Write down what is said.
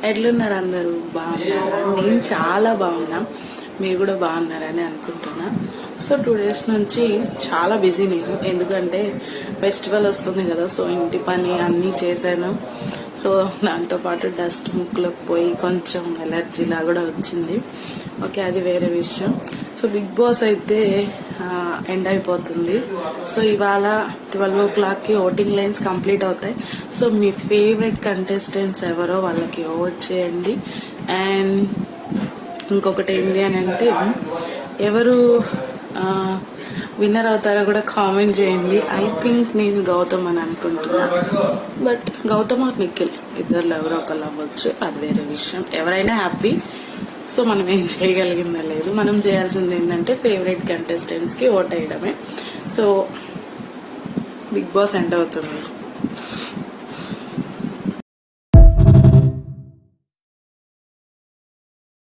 ఎట్లున్నారు అందరూ? బాగున్నారా? నేను చాలా బాగున్నా, మీరు కూడా బాగున్నారని అనుకుంటున్నా. సో 2 days నుంచి చాలా బిజీ నేను, ఎందుకంటే ఫెస్టివల్ వస్తుంది కదా. సో ఇంటి పని అన్నీ చేశాను. సో దాంతోపాటు డస్ట్ ముక్కులకు పోయి కొంచెం ఎలర్జీలా కూడా వచ్చింది. ఓకే, అది వేరే విషయం. సో బిగ్ బాస్ అయితే ఎండ్ అయిపోతుంది. సో ఇవాళ 12 o'clock ఓటింగ్ లైన్స్ కంప్లీట్ అవుతాయి. సో మీ ఫేవరెట్ కంటెస్టెంట్స్ ఎవరో వాళ్ళకి ఓట్ చేయండి. అండ్ ఇంకొకటి ఏంటి అని అంటే, ఎవరు విన్నర్ అవుతారో కూడా కామెంట్ చేయండి. ఐ థింక్ నేను గౌతమ్ అని అనుకుంటున్నా, బట్ గౌతమ్ ఆర్ నిఖిల్ ఇద్దరు ఎవరో ఒకళ్ళు అవ్వచ్చు, అది వేరే విషయం. ఎవరైనా హ్యాపీ. సో మనం ఏం చేయగలిగిందా లేదు. మనం చేయాల్సింది ఏంటంటే ఫేవరెట్ కంటెస్టెంట్స్కి ఓట్ వేయడమే. సో బిగ్ బాస్ ఎండ్ అవుతుంది.